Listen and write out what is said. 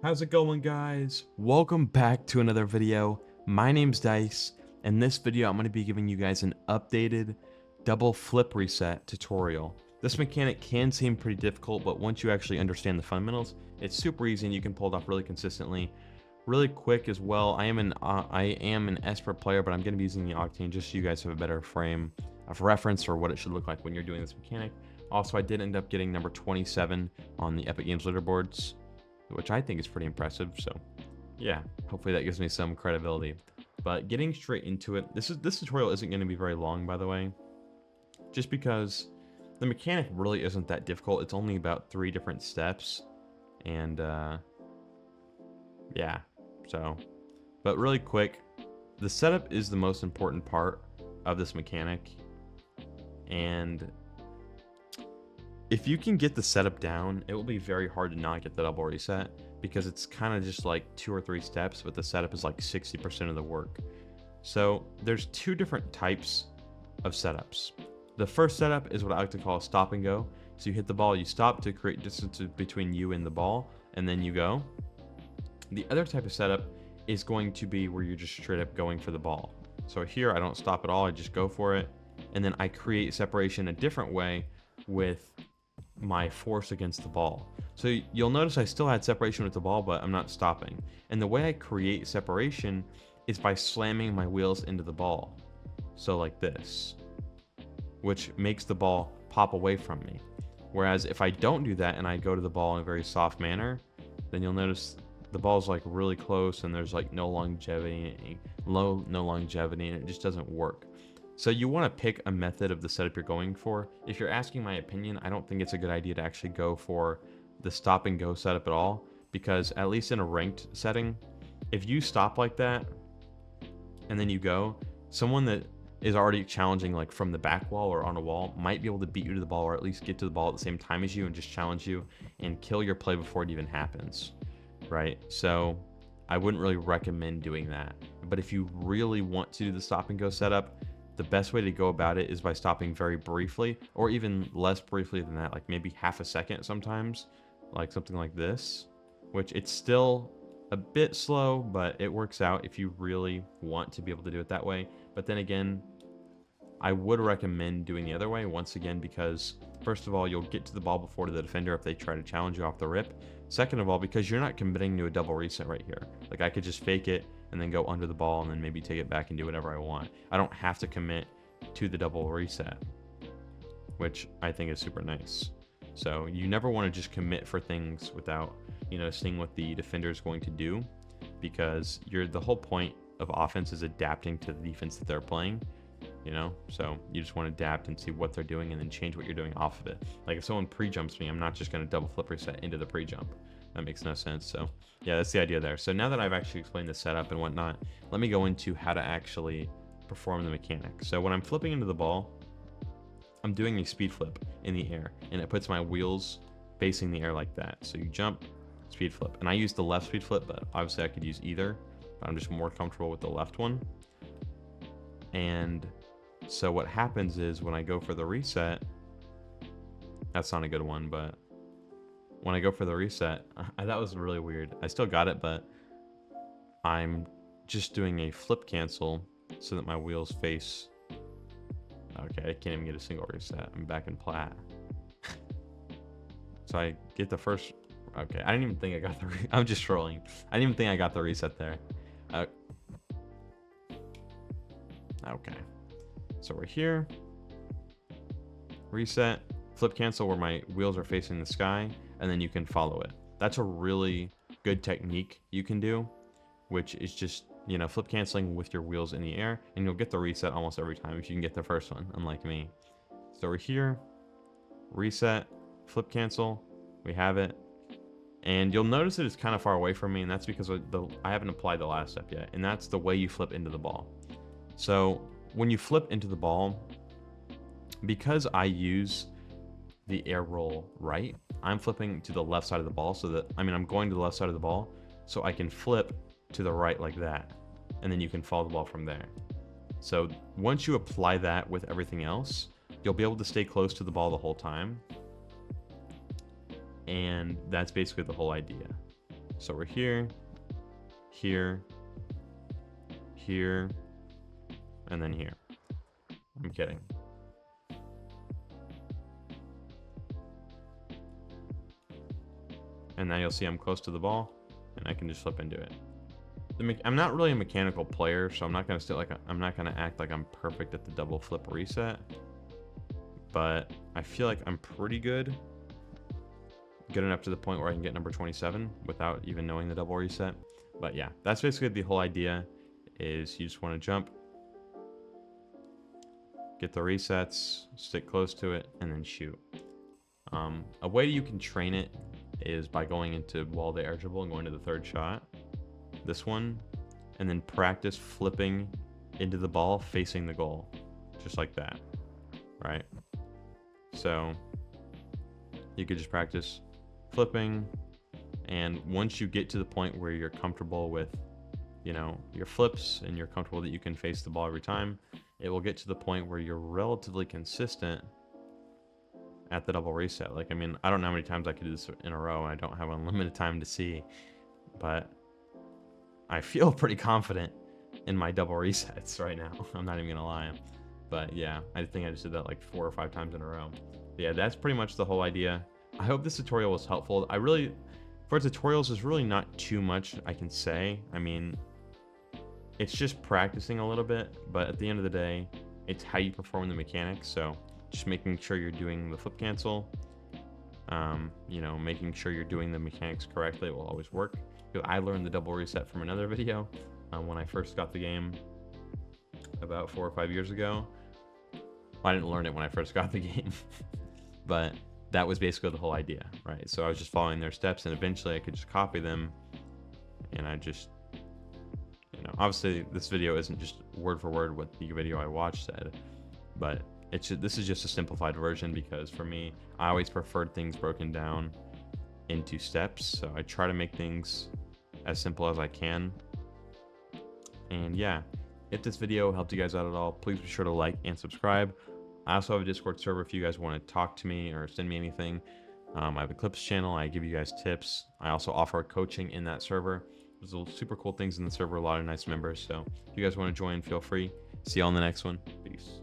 How's it going, guys? Welcome back to another video. My name's Dice, and this video I'm going to be giving you guys an updated double flip reset tutorial. This mechanic can seem pretty difficult, but once you actually understand the fundamentals, it's super easy and you can pull it off really consistently, really quick as well. I am an expert player, but I'm going to be using the Octane just so you guys have a better frame of reference for what it should look like when you're doing this mechanic. Also, I did end up getting number 27 on the Epic Games leaderboards, which I think is pretty impressive. So yeah, hopefully that gives me some credibility. But getting straight into it, this tutorial isn't going to be very long, by the way, just because the mechanic really isn't that difficult. It's only about 3 different steps, and yeah, so, but really quick, the setup is the most important part of this mechanic, and if you can get the setup down, it will be very hard to not get the double reset, because it's kind of just like 2 or 3 steps, but the setup is like 60% of the work. So there's 2 different types of setups. The first setup is what I like to call a stop and go. So you hit the ball, you stop to create distance between you and the ball, and then you go. The other type of setup is going to be where you're just straight up going for the ball. So here I don't stop at all, I just go for it, and then I create separation a different way with my force against the ball. So you'll notice I still had separation with the ball, but I'm not stopping. And the way I create separation is by slamming my wheels into the ball. So like this, which makes the ball pop away from me. Whereas if I don't do that and I go to the ball in a very soft manner, then you'll notice the ball's like really close and there's like no longevity, no longevity, and it just doesn't work. So you want to pick a method of the setup you're going for. If you're asking my opinion, I don't think it's a good idea to actually go for the stop and go setup at all, because at least in a ranked setting, if you stop like that and then you go, someone that is already challenging like from the back wall or on a wall might be able to beat you to the ball, or at least get to the ball at the same time as you and just challenge you and kill your play before it even happens, right? So I wouldn't really recommend doing that. But if you really want to do the stop and go setup, the best way to go about it is by stopping very briefly, or even less briefly than that, like maybe half a second sometimes, like something like this, which it's still a bit slow, but it works out if you really want to be able to do it that way. But then again, I would recommend doing the other way, once again, because first of all, you'll get to the ball before the defender if they try to challenge you off the rip. Second of all, because you're not committing to a double reset right here. Like I could just fake it and then go under the ball and then maybe take it back and do whatever I want. I don't have to commit to the double reset, which I think is super nice. So you never want to just commit for things without, seeing what the defender is going to do, because the whole point of offense is adapting to the defense that they're playing. So you just want to adapt and see what they're doing and then change what you're doing off of it. Like if someone pre-jumps me, I'm not just going to double flip reset into the pre-jump. That makes no sense. So yeah, that's the idea there. So now that I've actually explained the setup and whatnot, let me go into how to actually perform the mechanic. So when I'm flipping into the ball, I'm doing a speed flip in the air, and it puts my wheels facing the air like that. So you jump, speed flip. And I use the left speed flip, but obviously I could use either, but I'm just more comfortable with the left one. And so what happens is when I go for the reset, that's not a good one, but when I go for the reset, that was really weird. I still got it, but I'm just doing a flip cancel so that my wheels face. Okay, I can't even get a single reset. I'm back in plat. So I get the first. Okay, I didn't even think I got the. I'm just trolling. I didn't even think I got the reset there. Okay. So we're here, reset, flip cancel where my wheels are facing the sky, and then you can follow it. That's a really good technique you can do, which is just, flip canceling with your wheels in the air, and you'll get the reset almost every time if you can get the first one, unlike me. So we're here, reset, flip cancel, we have it, and you'll notice that it's kind of far away from me, and that's because I haven't applied the last step yet, and that's the way you flip into the ball. So when you flip into the ball, because I use the air roll right, I'm flipping to the left side of the ball, so that, I'm going to the left side of the ball, so I can flip to the right like that, and then you can follow the ball from there. So once you apply that with everything else, you'll be able to stay close to the ball the whole time, and that's basically the whole idea. So we're here, here, here, and then here. I'm kidding. And now you'll see I'm close to the ball, and I can just flip into it. I'm not really a mechanical player, so I'm not gonna act like I'm perfect at the double flip reset. But I feel like I'm pretty good enough to the point where I can get number 27 without even knowing the double reset. But yeah, that's basically the whole idea. Is you just want to jump, get the resets, stick close to it, and then shoot. A way you can train it is by going into wall to air dribble and going to the third shot, this one, and then practice flipping into the ball facing the goal, just like that, right? So you could just practice flipping, and once you get to the point where you're comfortable with, you know, your flips and you're comfortable that you can face the ball every time, it will get to the point where you're relatively consistent at the double reset. Like, I mean, I don't know how many times I could do this in a row. I don't have unlimited time to see, but I feel pretty confident in my double resets right now. I'm not even gonna lie. But yeah, I think I just did that like 4 or 5 times in a row. But yeah, that's pretty much the whole idea. I hope this tutorial was helpful. For tutorials, there's really not too much I can say. I mean, it's just practicing a little bit, but at the end of the day, it's how you perform the mechanics. So just making sure you're doing the flip cancel, you know, making sure you're doing the mechanics correctly will always work. I learned the double reset from another video when I first got the game about 4 or 5 years ago. I didn't learn it when I first got the game, but that was basically the whole idea, right? So I was just following their steps, and eventually I could just copy them, and I just, you know, obviously this video isn't just word for word what the video I watched said, but this is just a simplified version, because for me, I always preferred things broken down into steps, so I try to make things as simple as I can. And yeah, if this video helped you guys out at all, please be sure to like and subscribe. I also have a Discord server if you guys want to talk to me or send me anything. I have a clips channel. I give you guys tips. I also offer coaching in that server. There's super cool things in the server, a lot of nice members. So if you guys want to join, feel free. See you on the next one. Peace.